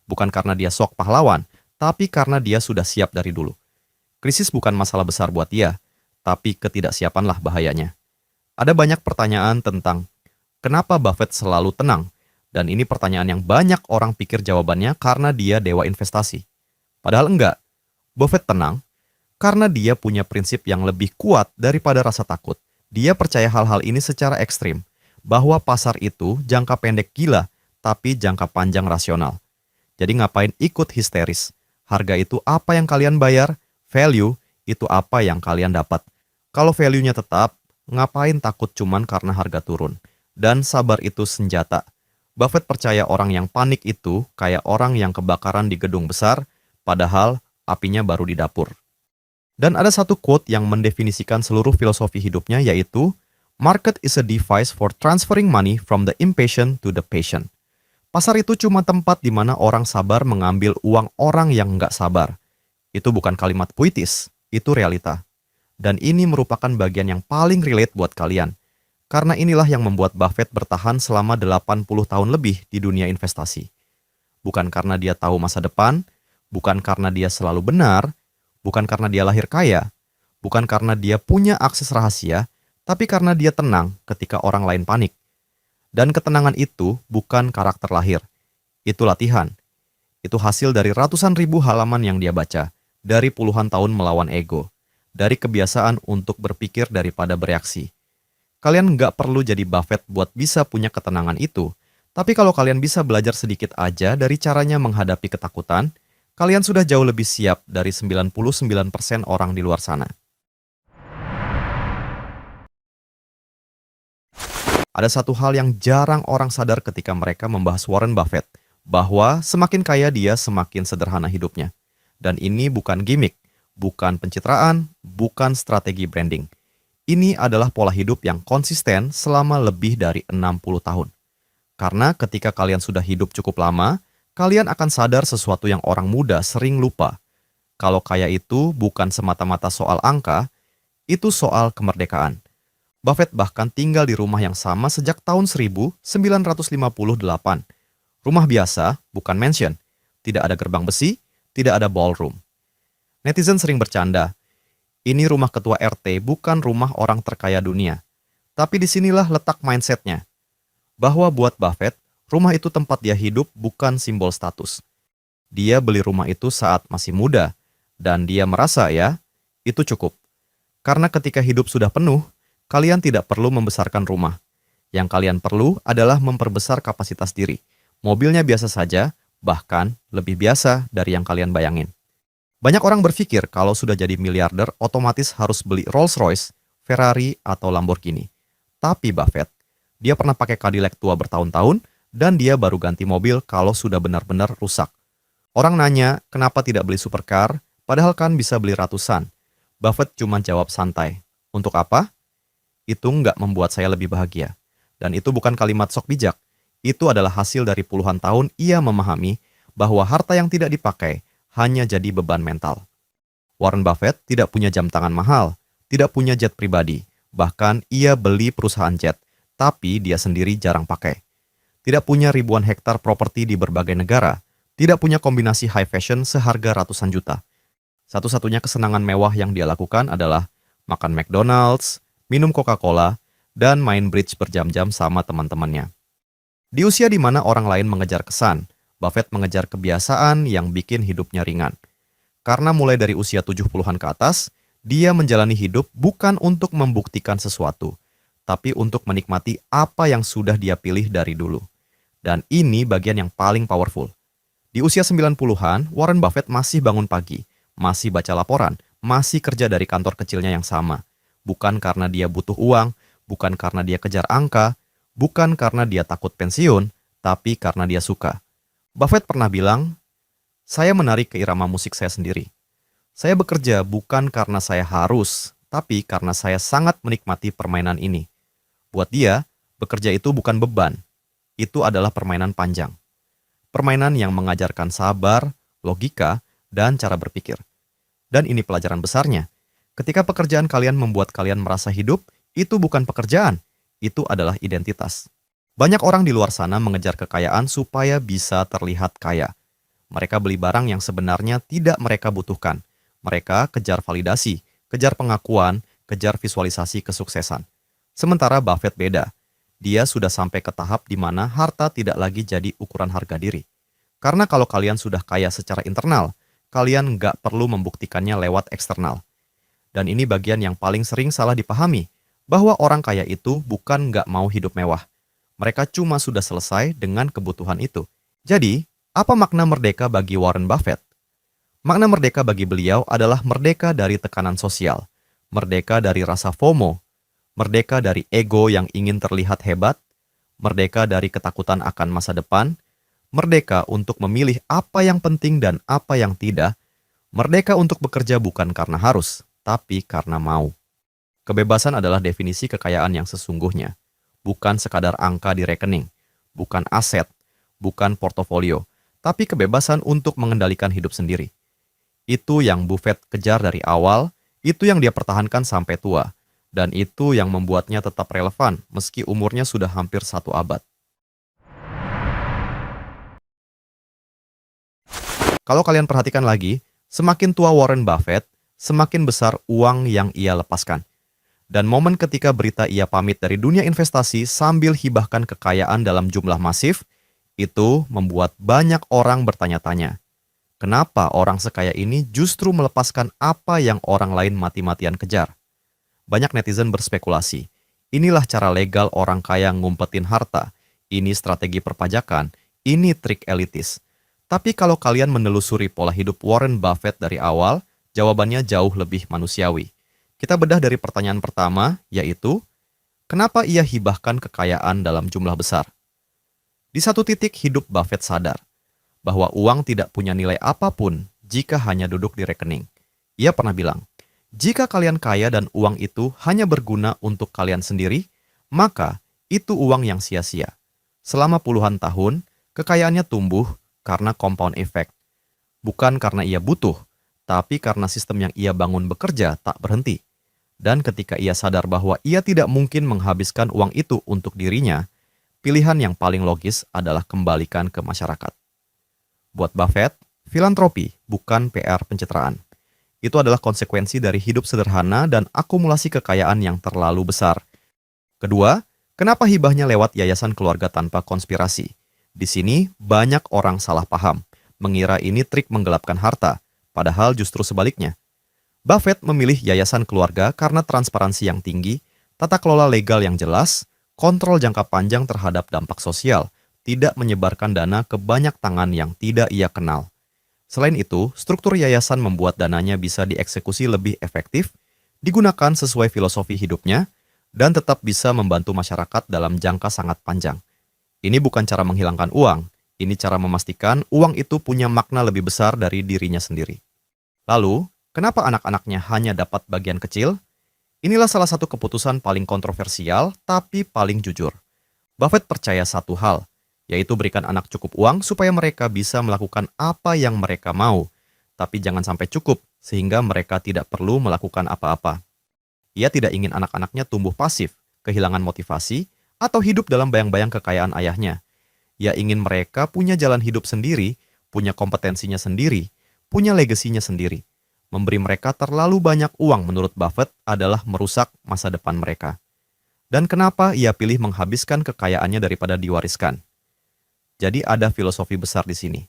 Bukan karena dia sok pahlawan, tapi karena dia sudah siap dari dulu. Krisis bukan masalah besar buat dia, tapi ketidaksiapanlah bahayanya. Ada banyak pertanyaan tentang kenapa Buffett selalu tenang, dan ini pertanyaan yang banyak orang pikir jawabannya karena dia dewa investasi. Padahal enggak. Buffett tenang karena dia punya prinsip yang lebih kuat daripada rasa takut. Dia percaya hal-hal ini secara ekstrim, bahwa pasar itu jangka pendek gila, tapi jangka panjang rasional. Jadi ngapain ikut histeris? Harga itu apa yang kalian bayar, value itu apa yang kalian dapat. Kalau value-nya tetap, ngapain takut cuman karena harga turun? Dan sabar itu senjata. Buffett percaya orang yang panik itu kayak orang yang kebakaran di gedung besar, padahal apinya baru di dapur. Dan ada satu quote yang mendefinisikan seluruh filosofi hidupnya, yaitu, market is a device for transferring money from the impatient to the patient. Pasar itu cuma tempat di mana orang sabar mengambil uang orang yang nggak sabar. Itu bukan kalimat puitis, itu realita. Dan ini merupakan bagian yang paling relate buat kalian. Karena inilah yang membuat Buffett bertahan selama 80 tahun lebih di dunia investasi. Bukan karena dia tahu masa depan, bukan karena dia selalu benar, bukan karena dia lahir kaya, bukan karena dia punya akses rahasia, tapi karena dia tenang ketika orang lain panik. Dan ketenangan itu bukan karakter lahir. Itu latihan. Itu hasil dari ratusan ribu halaman yang dia baca, dari puluhan tahun melawan ego, dari kebiasaan untuk berpikir daripada bereaksi. Kalian nggak perlu jadi Buffett buat bisa punya ketenangan itu, tapi kalau kalian bisa belajar sedikit aja dari caranya menghadapi ketakutan, kalian sudah jauh lebih siap dari 99% orang di luar sana. Ada satu hal yang jarang orang sadar ketika mereka membahas Warren Buffett, bahwa semakin kaya dia semakin sederhana hidupnya. Dan ini bukan gimmick, bukan pencitraan, bukan strategi branding. Ini adalah pola hidup yang konsisten selama lebih dari 60 tahun. Karena ketika kalian sudah hidup cukup lama, kalian akan sadar sesuatu yang orang muda sering lupa. Kalau kaya itu bukan semata-mata soal angka, itu soal kemerdekaan. Buffett bahkan tinggal di rumah yang sama sejak tahun 1958. Rumah biasa, bukan mansion. Tidak ada gerbang besi, tidak ada ballroom. Netizen sering bercanda, ini rumah ketua RT bukan rumah orang terkaya dunia. Tapi disinilah letak mindsetnya, bahwa buat Buffett, rumah itu tempat dia hidup bukan simbol status. Dia beli rumah itu saat masih muda, dan dia merasa itu cukup. Karena ketika hidup sudah penuh, kalian tidak perlu membesarkan rumah. Yang kalian perlu adalah memperbesar kapasitas diri. Mobilnya biasa saja, bahkan lebih biasa dari yang kalian bayangin. Banyak orang berpikir kalau sudah jadi miliarder otomatis harus beli Rolls-Royce, Ferrari, atau Lamborghini. Tapi Buffett, dia pernah pakai Cadillac tua bertahun-tahun dan dia baru ganti mobil kalau sudah benar-benar rusak. Orang nanya kenapa tidak beli supercar, padahal kan bisa beli ratusan. Buffett cuma jawab santai. Untuk apa? Itu nggak membuat saya lebih bahagia. Dan itu bukan kalimat sok bijak. Itu adalah hasil dari puluhan tahun ia memahami bahwa harta yang tidak dipakai hanya jadi beban mental. Warren Buffett tidak punya jam tangan mahal, tidak punya jet pribadi, bahkan ia beli perusahaan jet, tapi dia sendiri jarang pakai. Tidak punya ribuan hektar properti di berbagai negara, tidak punya kombinasi high fashion seharga ratusan juta. Satu-satunya kesenangan mewah yang dia lakukan adalah makan McDonald's, minum Coca-Cola, dan main bridge berjam-jam sama teman-temannya. Di usia di mana orang lain mengejar kesan, Buffett mengejar kebiasaan yang bikin hidupnya ringan. Karena mulai dari usia 70-an ke atas, dia menjalani hidup bukan untuk membuktikan sesuatu, tapi untuk menikmati apa yang sudah dia pilih dari dulu. Dan ini bagian yang paling powerful. Di usia 90-an, Warren Buffett masih bangun pagi, masih baca laporan, masih kerja dari kantor kecilnya yang sama. Bukan karena dia butuh uang, bukan karena dia kejar angka, bukan karena dia takut pensiun, tapi karena dia suka. Buffett pernah bilang, saya menarik ke irama musik saya sendiri. Saya bekerja bukan karena saya harus, tapi karena saya sangat menikmati permainan ini. Buat dia, bekerja itu bukan beban. Itu adalah permainan panjang. Permainan yang mengajarkan sabar, logika, dan cara berpikir. Dan ini pelajaran besarnya. Ketika pekerjaan kalian membuat kalian merasa hidup, itu bukan pekerjaan, itu adalah identitas. Banyak orang di luar sana mengejar kekayaan supaya bisa terlihat kaya. Mereka beli barang yang sebenarnya tidak mereka butuhkan. Mereka kejar validasi, kejar pengakuan, kejar visualisasi kesuksesan. Sementara Buffett beda. Dia sudah sampai ke tahap di mana harta tidak lagi jadi ukuran harga diri. Karena kalau kalian sudah kaya secara internal, kalian nggak perlu membuktikannya lewat eksternal. Dan ini bagian yang paling sering salah dipahami, bahwa orang kaya itu bukan nggak mau hidup mewah. Mereka cuma sudah selesai dengan kebutuhan itu. Jadi, apa makna merdeka bagi Warren Buffett? Makna merdeka bagi beliau adalah merdeka dari tekanan sosial, merdeka dari rasa FOMO, merdeka dari ego yang ingin terlihat hebat, merdeka dari ketakutan akan masa depan, merdeka untuk memilih apa yang penting dan apa yang tidak, merdeka untuk bekerja bukan karena harus, tapi karena mau. Kebebasan adalah definisi kekayaan yang sesungguhnya. Bukan sekadar angka di rekening, bukan aset, bukan portofolio, tapi kebebasan untuk mengendalikan hidup sendiri. Itu yang Buffett kejar dari awal, itu yang dia pertahankan sampai tua, dan itu yang membuatnya tetap relevan meski umurnya sudah hampir 1 abad. Kalau kalian perhatikan lagi, semakin tua Warren Buffett, semakin besar uang yang ia lepaskan. Dan momen ketika berita ia pamit dari dunia investasi sambil hibahkan kekayaan dalam jumlah masif, itu membuat banyak orang bertanya-tanya. Kenapa orang sekaya ini justru melepaskan apa yang orang lain mati-matian kejar? Banyak netizen berspekulasi. Inilah cara legal orang kaya ngumpetin harta. Ini strategi perpajakan. Ini trik elitis. Tapi kalau kalian menelusuri pola hidup Warren Buffett dari awal, jawabannya jauh lebih manusiawi. Kita bedah dari pertanyaan pertama, yaitu, kenapa ia hibahkan kekayaan dalam jumlah besar? Di satu titik hidup Buffett sadar bahwa uang tidak punya nilai apapun jika hanya duduk di rekening. Ia pernah bilang, jika kalian kaya dan uang itu hanya berguna untuk kalian sendiri, maka itu uang yang sia-sia. Selama puluhan tahun, kekayaannya tumbuh karena compound effect. Bukan karena ia butuh, tapi karena sistem yang ia bangun bekerja tak berhenti. Dan ketika ia sadar bahwa ia tidak mungkin menghabiskan uang itu untuk dirinya, pilihan yang paling logis adalah kembalikan ke masyarakat. Buat Buffett, filantropi bukan PR pencitraan. Itu adalah konsekuensi dari hidup sederhana dan akumulasi kekayaan yang terlalu besar. Kedua, kenapa hibahnya lewat yayasan keluarga tanpa konspirasi? Di sini banyak orang salah paham, mengira ini trik menggelapkan harta, padahal justru sebaliknya. Buffett memilih yayasan keluarga karena transparansi yang tinggi, tata kelola legal yang jelas, kontrol jangka panjang terhadap dampak sosial, tidak menyebarkan dana ke banyak tangan yang tidak ia kenal. Selain itu, struktur yayasan membuat dananya bisa dieksekusi lebih efektif, digunakan sesuai filosofi hidupnya, dan tetap bisa membantu masyarakat dalam jangka sangat panjang. Ini bukan cara menghilangkan uang, ini cara memastikan uang itu punya makna lebih besar dari dirinya sendiri. Lalu, kenapa anak-anaknya hanya dapat bagian kecil? Inilah salah satu keputusan paling kontroversial tapi paling jujur. Buffett percaya satu hal, yaitu berikan anak cukup uang supaya mereka bisa melakukan apa yang mereka mau, tapi jangan sampai cukup sehingga mereka tidak perlu melakukan apa-apa. Ia tidak ingin anak-anaknya tumbuh pasif, kehilangan motivasi, atau hidup dalam bayang-bayang kekayaan ayahnya. Ia ingin mereka punya jalan hidup sendiri, punya kompetensinya sendiri, punya legasinya sendiri. Memberi mereka terlalu banyak uang menurut Buffett adalah merusak masa depan mereka. Dan kenapa ia pilih menghabiskan kekayaannya daripada diwariskan? Jadi ada filosofi besar di sini.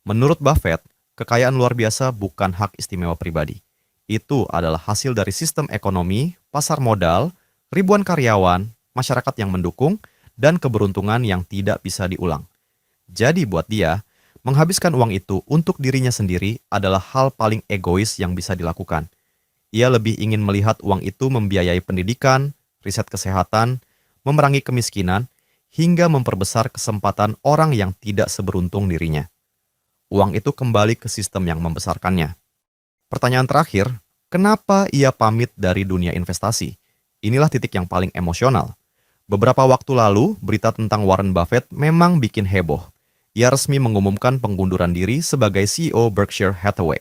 Menurut Buffett, kekayaan luar biasa bukan hak istimewa pribadi. Itu adalah hasil dari sistem ekonomi, pasar modal, ribuan karyawan, masyarakat yang mendukung, dan keberuntungan yang tidak bisa diulang. Jadi buat dia, menghabiskan uang itu untuk dirinya sendiri adalah hal paling egois yang bisa dilakukan. Ia lebih ingin melihat uang itu membiayai pendidikan, riset kesehatan, memerangi kemiskinan, hingga memperbesar kesempatan orang yang tidak seberuntung dirinya. Uang itu kembali ke sistem yang membesarkannya. Pertanyaan terakhir, kenapa ia pamit dari dunia investasi? Inilah titik yang paling emosional. Beberapa waktu lalu, berita tentang Warren Buffett memang bikin heboh. Ia resmi mengumumkan pengunduran diri sebagai CEO Berkshire Hathaway.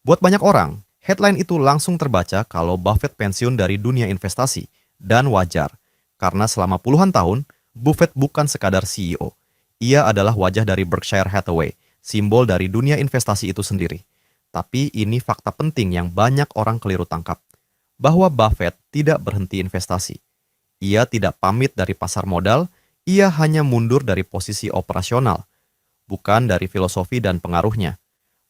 Buat banyak orang, headline itu langsung terbaca kalau Buffett pensiun dari dunia investasi, dan wajar, karena selama puluhan tahun, Buffett bukan sekadar CEO. Ia adalah wajah dari Berkshire Hathaway, simbol dari dunia investasi itu sendiri. Tapi ini fakta penting yang banyak orang keliru tangkap, bahwa Buffett tidak berhenti investasi. Ia tidak pamit dari pasar modal, ia hanya mundur dari posisi operasional, bukan dari filosofi dan pengaruhnya.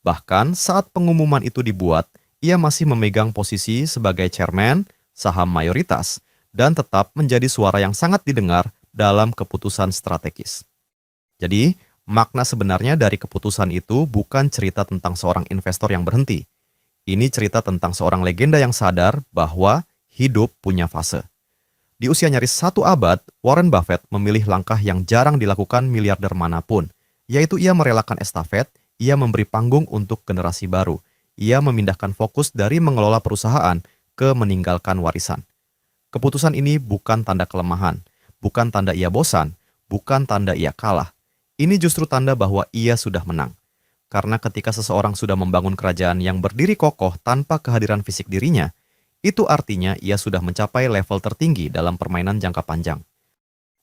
Bahkan saat pengumuman itu dibuat, ia masih memegang posisi sebagai chairman, saham mayoritas, dan tetap menjadi suara yang sangat didengar dalam keputusan strategis. Jadi, makna sebenarnya dari keputusan itu bukan cerita tentang seorang investor yang berhenti. Ini cerita tentang seorang legenda yang sadar bahwa hidup punya fase. Di usia nyaris 1 abad, Warren Buffett memilih langkah yang jarang dilakukan miliarder manapun, yaitu ia merelakan estafet, ia memberi panggung untuk generasi baru, ia memindahkan fokus dari mengelola perusahaan ke meninggalkan warisan. Keputusan ini bukan tanda kelemahan, bukan tanda ia bosan, bukan tanda ia kalah. Ini justru tanda bahwa ia sudah menang. Karena ketika seseorang sudah membangun kerajaan yang berdiri kokoh tanpa kehadiran fisik dirinya, itu artinya ia sudah mencapai level tertinggi dalam permainan jangka panjang.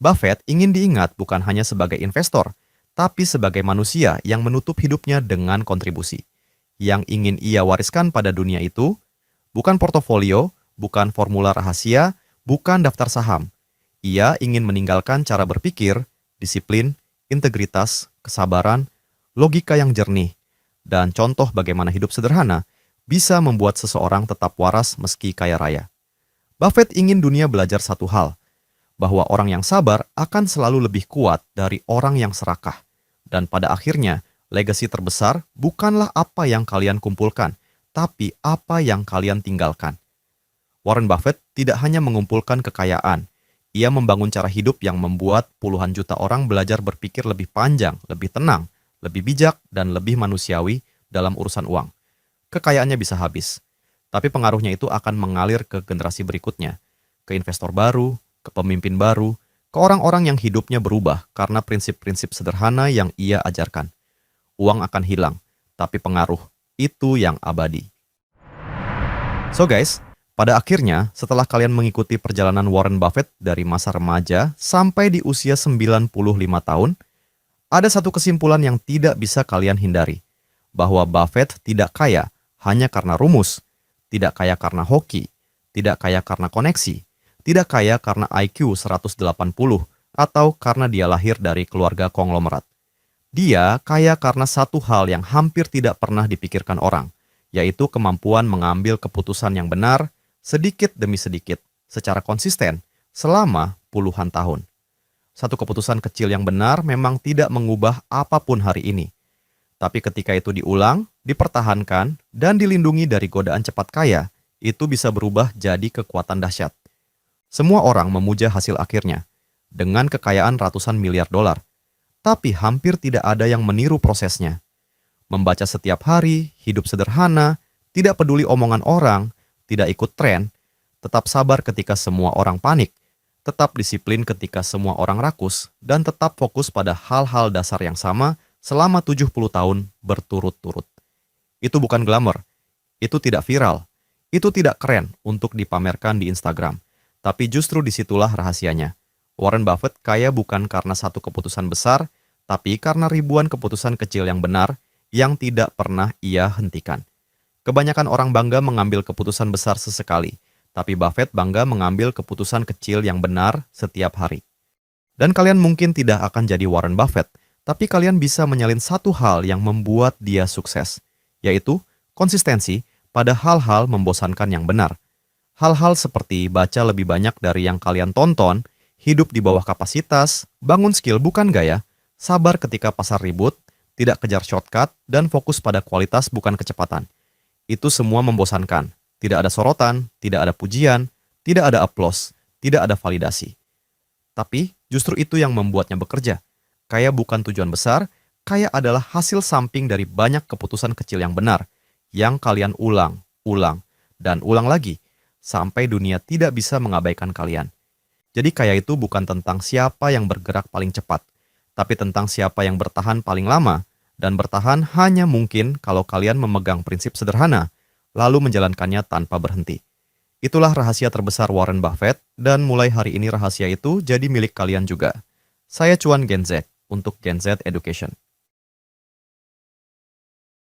Buffett ingin diingat bukan hanya sebagai investor, tapi sebagai manusia yang menutup hidupnya dengan kontribusi. Yang ingin ia wariskan pada dunia itu, bukan portofolio, bukan formula rahasia, bukan daftar saham. Ia ingin meninggalkan cara berpikir, disiplin, integritas, kesabaran, logika yang jernih, dan contoh bagaimana hidup sederhana bisa membuat seseorang tetap waras meski kaya raya. Buffett ingin dunia belajar satu hal, bahwa orang yang sabar akan selalu lebih kuat dari orang yang serakah. Dan pada akhirnya, legasi terbesar bukanlah apa yang kalian kumpulkan, tapi apa yang kalian tinggalkan. Warren Buffett tidak hanya mengumpulkan kekayaan, ia membangun cara hidup yang membuat puluhan juta orang belajar berpikir lebih panjang, lebih tenang, lebih bijak, dan lebih manusiawi dalam urusan uang. Kekayaannya bisa habis, tapi pengaruhnya itu akan mengalir ke generasi berikutnya, ke investor baru, ke pemimpin baru, ke orang-orang yang hidupnya berubah karena prinsip-prinsip sederhana yang ia ajarkan. Uang akan hilang, tapi pengaruh itu yang abadi. So guys, Pada akhirnya, setelah kalian mengikuti perjalanan Warren Buffett dari masa remaja sampai di usia 95 tahun, ada satu kesimpulan yang tidak bisa kalian hindari, bahwa Buffett tidak kaya hanya karena rumus, tidak kaya karena hoki, tidak kaya karena koneksi, tidak kaya karena IQ 180, atau karena dia lahir dari keluarga konglomerat. Dia kaya karena satu hal yang hampir tidak pernah dipikirkan orang, yaitu kemampuan mengambil keputusan yang benar sedikit demi sedikit, secara konsisten, selama puluhan tahun. Satu keputusan kecil yang benar memang tidak mengubah apapun hari ini. Tapi ketika itu diulang, dipertahankan, dan dilindungi dari godaan cepat kaya, itu bisa berubah jadi kekuatan dahsyat. Semua orang memuja hasil akhirnya, dengan kekayaan ratusan miliar dolar. Tapi hampir tidak ada yang meniru prosesnya. Membaca setiap hari, hidup sederhana, tidak peduli omongan orang, tidak ikut tren, tetap sabar ketika semua orang panik, tetap disiplin ketika semua orang rakus, dan tetap fokus pada hal-hal dasar yang sama selama 70 tahun berturut-turut. Itu bukan glamor, itu tidak viral, itu tidak keren untuk dipamerkan di Instagram, tapi justru disitulah rahasianya. Warren Buffett kaya bukan karena satu keputusan besar, tapi karena ribuan keputusan kecil yang benar yang tidak pernah ia hentikan. Kebanyakan orang bangga mengambil keputusan besar sesekali, tapi Buffett bangga mengambil keputusan kecil yang benar setiap hari. Dan kalian mungkin tidak akan jadi Warren Buffett, tapi kalian bisa menyalin satu hal yang membuat dia sukses, yaitu konsistensi pada hal-hal membosankan yang benar. Hal-hal seperti baca lebih banyak dari yang kalian tonton, hidup di bawah kapasitas, bangun skill bukan gaya, sabar ketika pasar ribut, tidak kejar shortcut, dan fokus pada kualitas bukan kecepatan. Itu semua membosankan. Tidak ada sorotan, tidak ada pujian, tidak ada aplaus, tidak ada validasi. Tapi justru itu yang membuatnya bekerja. Kaya bukan tujuan besar, kaya adalah hasil samping dari banyak keputusan kecil yang benar, yang kalian ulang, dan ulang lagi, sampai dunia tidak bisa mengabaikan kalian. Jadi kaya itu bukan tentang siapa yang bergerak paling cepat, tapi tentang siapa yang bertahan paling lama, dan bertahan hanya mungkin kalau kalian memegang prinsip sederhana, lalu menjalankannya tanpa berhenti. Itulah rahasia terbesar Warren Buffett, dan mulai hari ini rahasia itu jadi milik kalian juga. Saya Cuan Gen Z, untuk Gen Z Education.